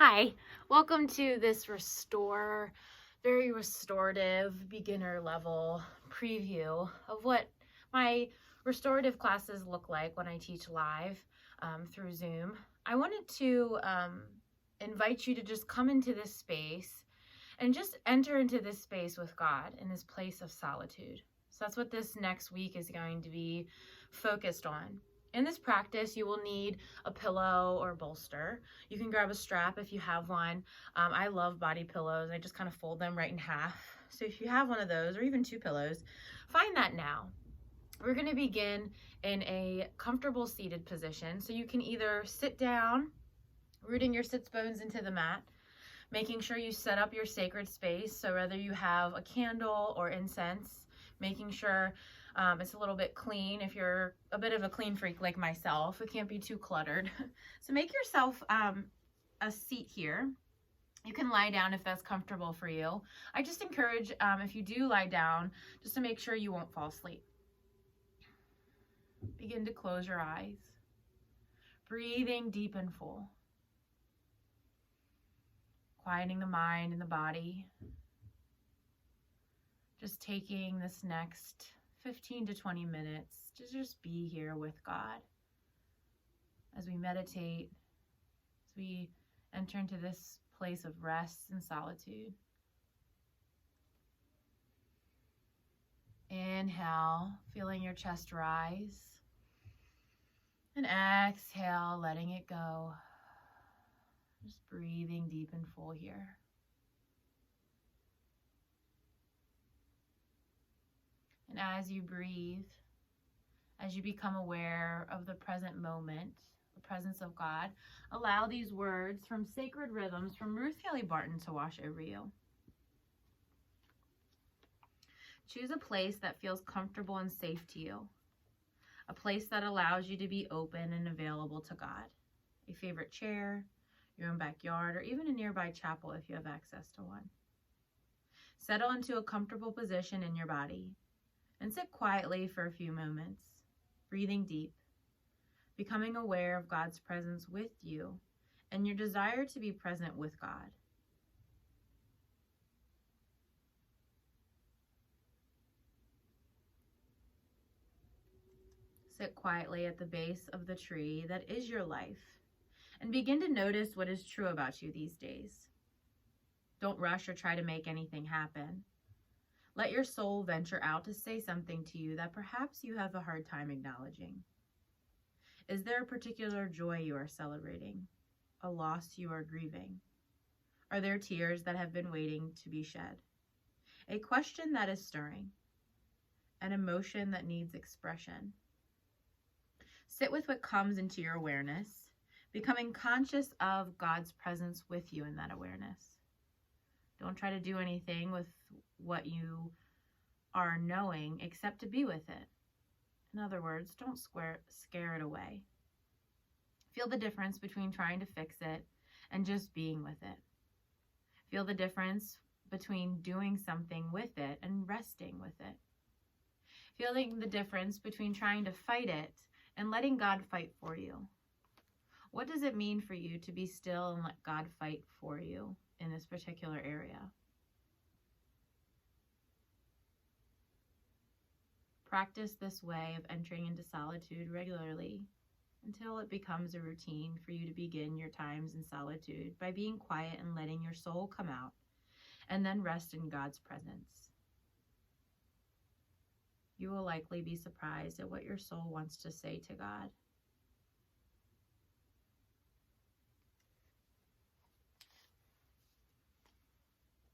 Hi, welcome to this very restorative beginner level preview of what my restorative classes look like when I teach live through Zoom. I wanted to invite you to just come into this space and just enter into this space with God in this place of solitude. So that's what this next week is going to be focused on. In this practice, you will need a pillow or bolster. You can grab a strap if you have one. I love body pillows. I just kind of fold them right in half. So if you have one of those or even two pillows, find that now. We're going to begin in a comfortable seated position. So you can either sit down, rooting your sits bones into the mat, making sure you set up your sacred space. So whether you have a candle or incense, making sure it's a little bit clean. If you're a bit of a clean freak like myself, it can't be too cluttered. So make yourself a seat here. You can lie down if that's comfortable for you. I just encourage, if you do lie down, just to make sure you won't fall asleep. Begin to close your eyes. Breathing deep and full. Quieting the mind and the body. Just taking this next 15 to 20 minutes to just be here with God as we meditate, as we enter into this place of rest and solitude. Inhale, feeling your chest rise, and exhale, letting it go. Just breathing deep and full here. And as you breathe, as you become aware of the present moment, the presence of God, allow these words from Sacred Rhythms from Ruth Haley Barton to wash over you. Choose a place that feels comfortable and safe to you, a place that allows you to be open and available to God, a favorite chair, your own backyard, or even a nearby chapel if you have access to one. Settle into a comfortable position in your body and sit quietly for a few moments, breathing deep, becoming aware of God's presence with you and your desire to be present with God. Sit quietly at the base of the tree that is your life and begin to notice what is true about you these days. Don't rush or try to make anything happen. Let your soul venture out to say something to you that perhaps you have a hard time acknowledging. Is there a particular joy you are celebrating? A loss you are grieving? Are there tears that have been waiting to be shed? A question that is stirring? An emotion that needs expression? Sit with what comes into your awareness, becoming conscious of God's presence with you in that awareness. Don't try to do anything with what you are knowing except to be with it. In other words, don't scare it away. Feel the difference between trying to fix it and just being with it. Feel the difference between doing something with it and resting with it. Feeling the difference between trying to fight it and letting God fight for you. What does it mean for you to be still and let God fight for you in this particular area? Practice this way of entering into solitude regularly until it becomes a routine for you to begin your times in solitude by being quiet and letting your soul come out, and then rest in God's presence. You will likely be surprised at what your soul wants to say to God.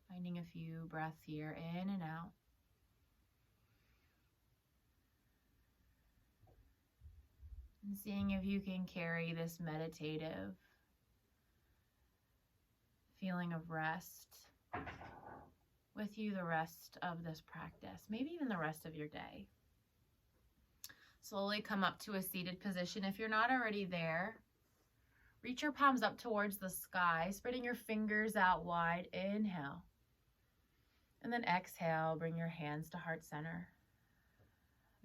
Finding a few breaths here, in and out. And seeing if you can carry this meditative feeling of rest with you the rest of this practice, maybe even the rest of your day. Slowly come up to a seated position. If you're not already there, reach your palms up towards the sky, spreading your fingers out wide. Inhale. And then exhale, bring your hands to heart center.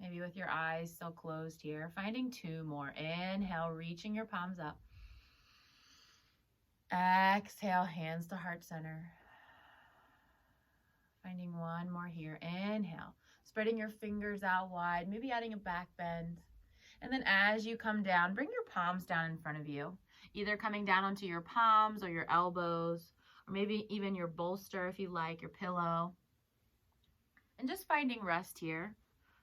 Maybe with your eyes still closed here. Finding two more. Inhale, reaching your palms up. Exhale, hands to heart center. Finding one more here. Inhale, spreading your fingers out wide, maybe adding a back bend. And then as you come down, bring your palms down in front of you, either coming down onto your palms or your elbows, or maybe even your bolster if you like, your pillow. And just finding rest here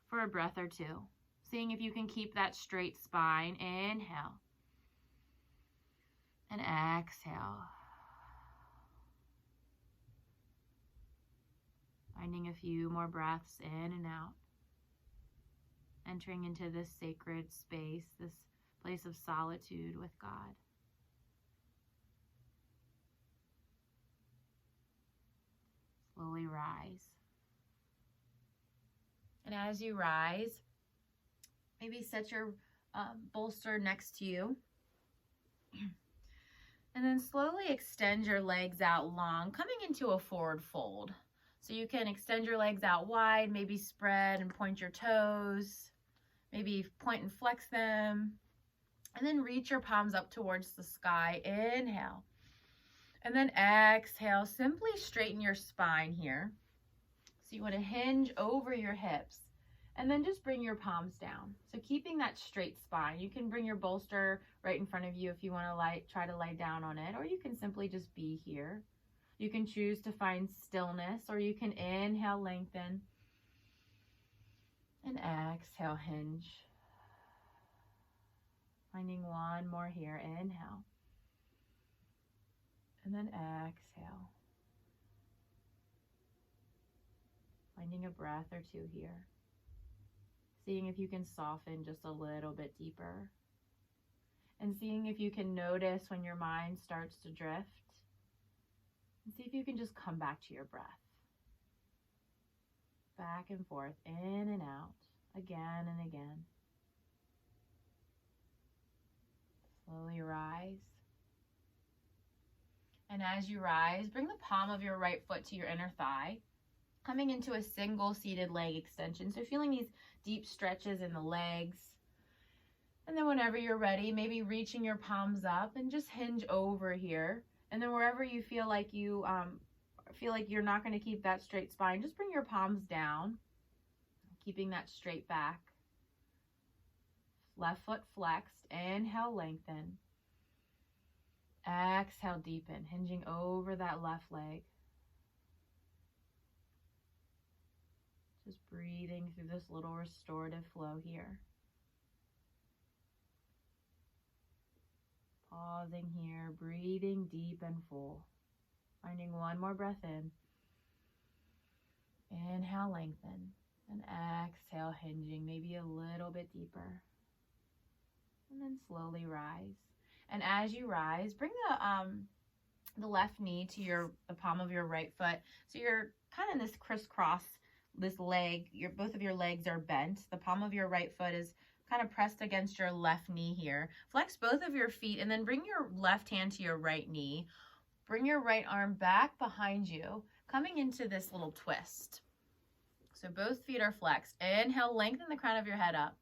for a breath or two. Seeing if you can keep that straight spine. Inhale. And exhale. Finding a few more breaths in and out. Entering into this sacred space, this place of solitude with God. Slowly rise. And as you rise, maybe set your bolster next to you. And then slowly extend your legs out long, coming into a forward fold. So you can extend your legs out wide, maybe spread and point your toes, maybe point and flex them. And then reach your palms up towards the sky. Inhale. And then exhale, simply straighten your spine here. So you want to hinge over your hips. And then just bring your palms down. So keeping that straight spine. You can bring your bolster right in front of you if you want to try to lie down on it, or you can simply just be here. You can choose to find stillness, or you can inhale, lengthen, and exhale, hinge. Finding one more here. Inhale. And then exhale. Finding a breath or two here. Seeing if you can soften just a little bit deeper. And seeing if you can notice when your mind starts to drift. And see if you can just come back to your breath. Back and forth, in and out, again and again. Slowly rise. And as you rise, bring the palm of your right foot to your inner thigh, coming into a single seated leg extension. So feeling these deep stretches in the legs. And then whenever you're ready, maybe reaching your palms up and just hinge over here. And then wherever you feel like you're not going to keep that straight spine, just bring your palms down, keeping that straight back. Left foot flexed. Inhale, lengthen. Exhale, deepen, hinging over that left leg. Just breathing through this little restorative flow here. Pausing here, breathing deep and full. Finding one more breath in. Inhale, lengthen. And exhale, hinging maybe a little bit deeper. And then slowly rise. And as you rise, bring the left knee to the palm of your right foot. So you're kind of in this crisscross, this leg. Both of your legs are bent. The palm of your right foot is kind of pressed against your left knee here. Flex both of your feet and then bring your left hand to your right knee. Bring your right arm back behind you, coming into this little twist. So both feet are flexed. Inhale, lengthen the crown of your head up.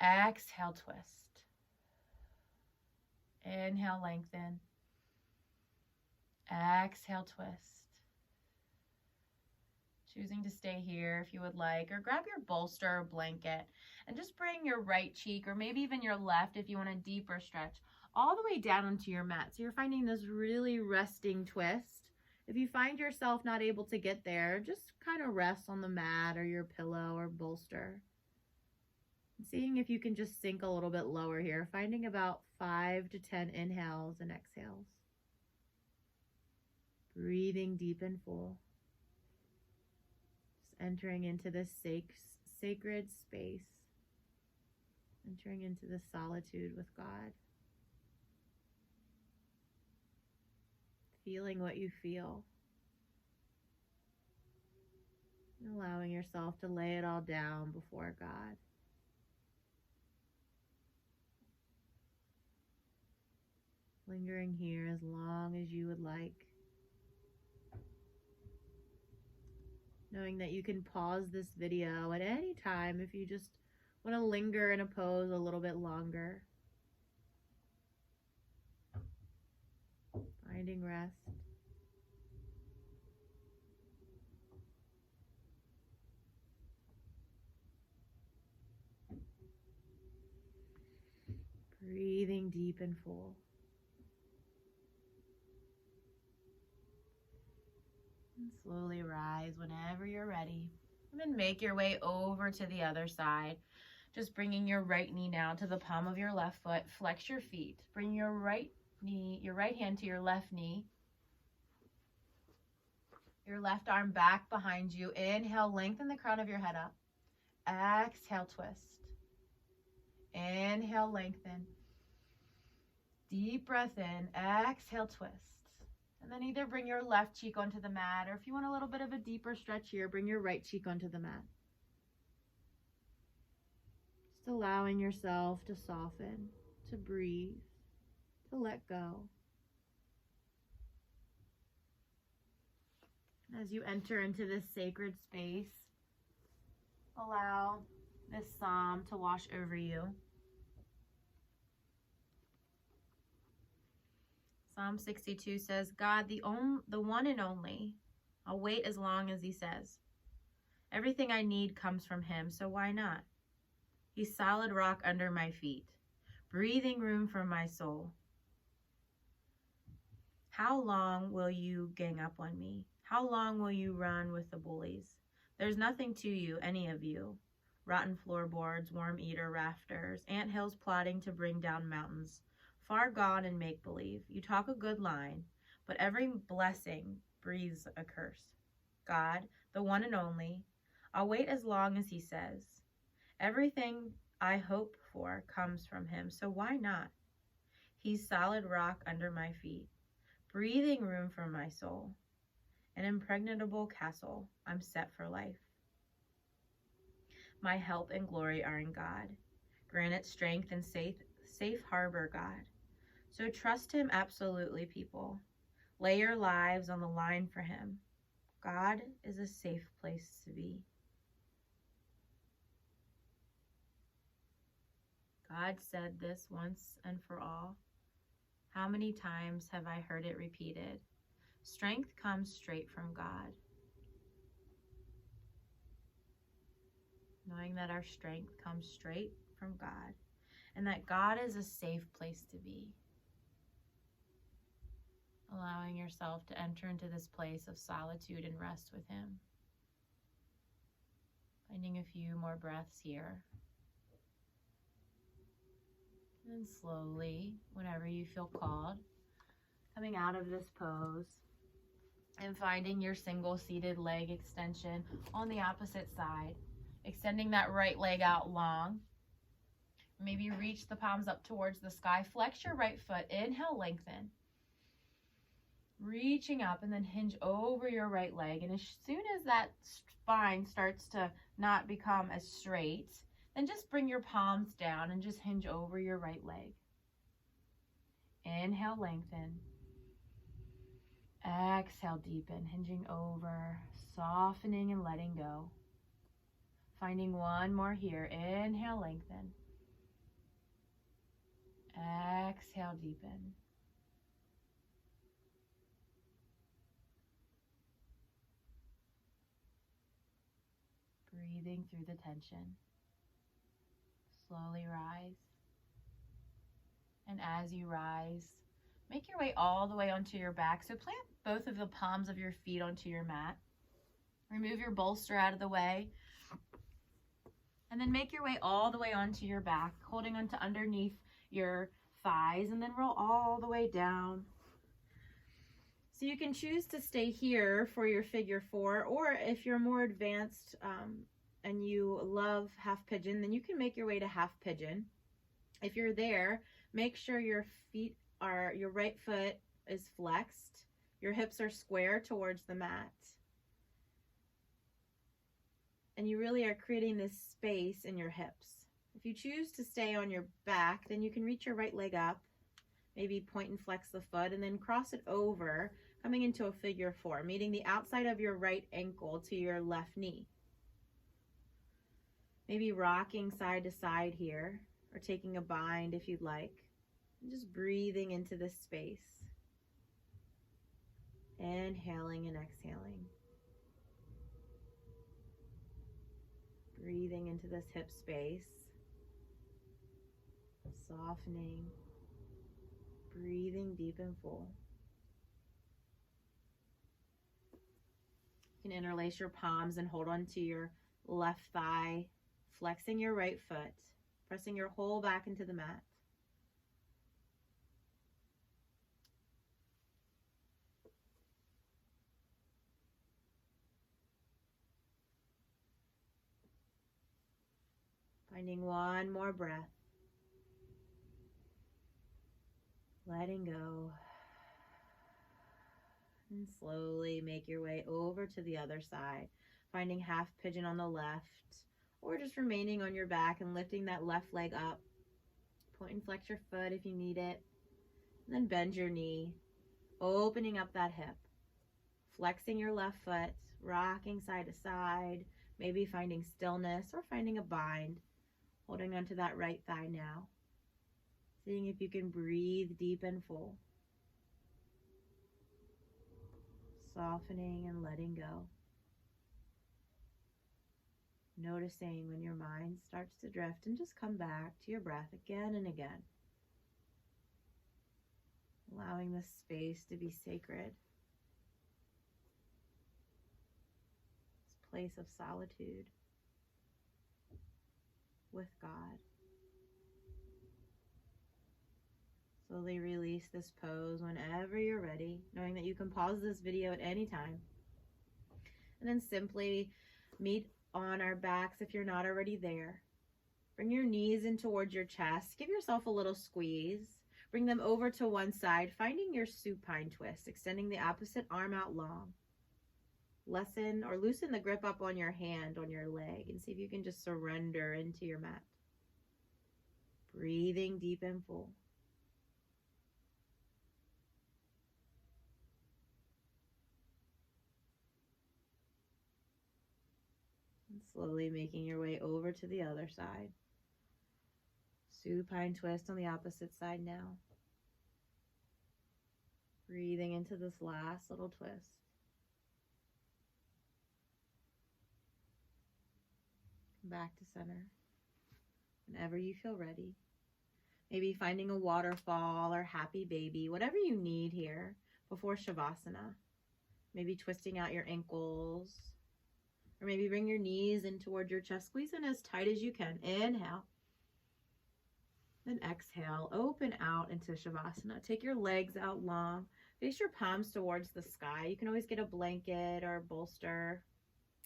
Exhale, twist. Inhale, lengthen. Exhale, twist. Choosing to stay here if you would like, or grab your bolster or blanket and just bring your right cheek, or maybe even your left if you want a deeper stretch, all the way down onto your mat. So you're finding this really resting twist. If you find yourself not able to get there, just kind of rest on the mat or your pillow or bolster. Seeing if you can just sink a little bit lower here, finding about 5 to 10 inhales and exhales. Breathing deep and full. Just entering into this sacred space. Entering into the solitude with God. Feeling what you feel. And allowing yourself to lay it all down before God. Lingering here as long as you would like. Knowing that you can pause this video at any time if you just want to linger in a pose a little bit longer. finding rest. Breathing deep and full. And slowly rise whenever you're ready. And then make your way over to the other side. Just bringing your right knee now to the palm of your left foot. Flex your feet. Bring your right hand to your left knee. Your left arm back behind you. Inhale, lengthen the crown of your head up. Exhale, twist. Inhale, lengthen. Deep breath in. Exhale, twist. And then either bring your left cheek onto the mat, or if you want a little bit of a deeper stretch here, bring your right cheek onto the mat. Just allowing yourself to soften, to breathe, to let go. As you enter into this sacred space, allow this psalm to wash over you. Psalm 62 says, God, the one and only, I'll wait as long as he says. Everything I need comes from him, so why not? He's solid rock under my feet, breathing room for my soul. How long will you gang up on me? How long will you run with the bullies? There's nothing to you, any of you. Rotten floorboards, worm-eater rafters, anthills plotting to bring down mountains. Far gone in make-believe. You talk a good line, but every blessing breathes a curse. God, the one and only, I'll wait as long as he says. Everything I hope for comes from him, so why not? He's solid rock under my feet, breathing room for my soul. An impregnable castle, I'm set for life. My help and glory are in God. Granite strength and safe harbor, God. So trust him absolutely, people. Lay your lives on the line for him. God is a safe place to be. God said this once and for all. How many times have I heard it repeated? Strength comes straight from God. Knowing that our strength comes straight from God and that God is a safe place to be. Allowing yourself to enter into this place of solitude and rest with him. Finding a few more breaths here. And slowly, whenever you feel called, coming out of this pose and finding your single seated leg extension on the opposite side. Extending that right leg out long. Maybe reach the palms up towards the sky. Flex your right foot. Inhale, lengthen. Reaching up and then hinge over your right leg. And as soon as that spine starts to not become as straight, then just bring your palms down and just hinge over your right leg. Inhale, lengthen. Exhale, deepen, hinging over, softening and letting go. Finding one more here. Inhale, lengthen. Exhale, deepen. Breathing through the tension. Slowly rise. And as you rise, make your way all the way onto your back. So plant both of the palms of your feet onto your mat. Remove your bolster out of the way. And then make your way all the way onto your back, holding onto underneath your thighs, and then roll all the way down. So you can choose to stay here for your figure four, or if you're more advanced and you love half pigeon, then you can make your way to half pigeon. If you're there, make sure your right foot is flexed, your hips are square towards the mat. And you really are creating this space in your hips. If you choose to stay on your back, then you can reach your right leg up, maybe point and flex the foot, and then cross it over, coming into a figure four, meeting the outside of your right ankle to your left knee. Maybe rocking side to side here, or taking a bind if you'd like. And just breathing into this space. Inhaling and exhaling. Breathing into this hip space. Softening. Breathing deep and full. You can interlace your palms and hold on to your left thigh, flexing your right foot, pressing your whole back into the mat. Finding one more breath. Letting go. And slowly make your way over to the other side, finding half pigeon on the left, or just remaining on your back and lifting that left leg up. Point and flex your foot if you need it. And then bend your knee, opening up that hip, flexing your left foot, rocking side to side, maybe finding stillness or finding a bind, holding onto that right thigh now. Seeing if you can breathe deep and full. Softening and letting go. Noticing when your mind starts to drift and just come back to your breath again and again. Allowing this space to be sacred. This place of solitude with God. Slowly release this pose whenever you're ready, knowing that you can pause this video at any time. And then simply meet on our backs if you're not already there. Bring your knees in towards your chest. Give yourself a little squeeze. Bring them over to one side, finding your supine twist, extending the opposite arm out long. Loosen the grip up on your hand, on your leg, and see if you can just surrender into your mat. Breathing deep and full. And slowly making your way over to the other side. Supine twist on the opposite side now. Breathing into this last little twist. Back to center. Whenever you feel ready. Maybe finding a waterfall or happy baby, whatever you need here before Shavasana. Maybe twisting out your ankles. Or maybe bring your knees in towards your chest. Squeeze in as tight as you can. Inhale. Then exhale. Open out into Shavasana. Take your legs out long. Face your palms towards the sky. You can always get a blanket or a bolster.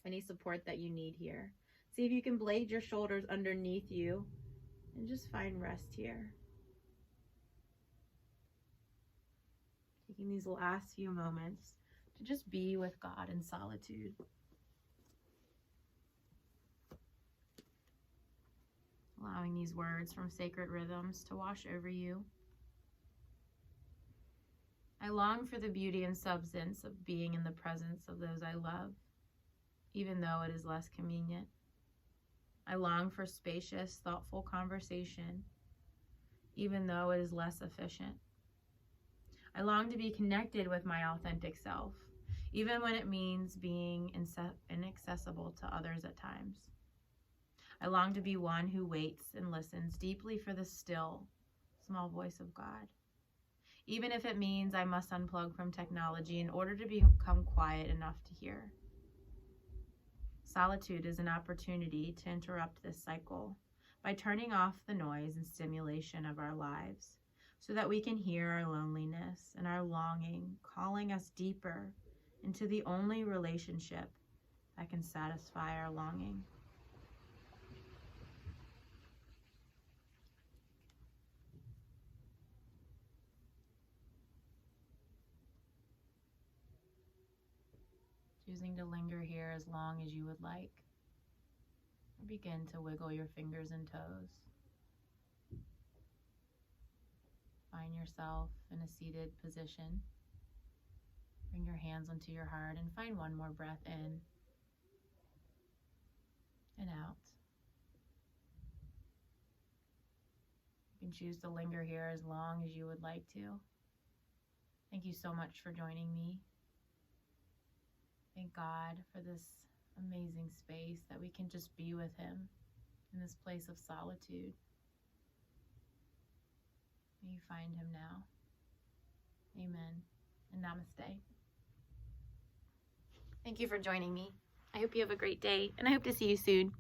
Any support that you need here. See if you can blade your shoulders underneath you. And just find rest here. Taking these last few moments to just be with God in solitude. Allowing these words from sacred rhythms to wash over you. I long for the beauty and substance of being in the presence of those I love, even though it is less convenient. I long for spacious, thoughtful conversation, even though it is less efficient. I long to be connected with my authentic self, even when it means being inaccessible to others at times. I long to be one who waits and listens deeply for the still, small voice of God, even if it means I must unplug from technology in order to become quiet enough to hear. Solitude is an opportunity to interrupt this cycle by turning off the noise and stimulation of our lives so that we can hear our loneliness and our longing calling us deeper into the only relationship that can satisfy our longing. Choosing to linger here as long as you would like. Or begin to wiggle your fingers and toes. Find yourself in a seated position. Bring your hands onto your heart and find one more breath in and out. You can choose to linger here as long as you would like to. Thank you so much for joining me. Thank God for this amazing space that we can just be with him in this place of solitude. May you find him now. Amen. And namaste. Thank you for joining me. I hope you have a great day, and I hope to see you soon.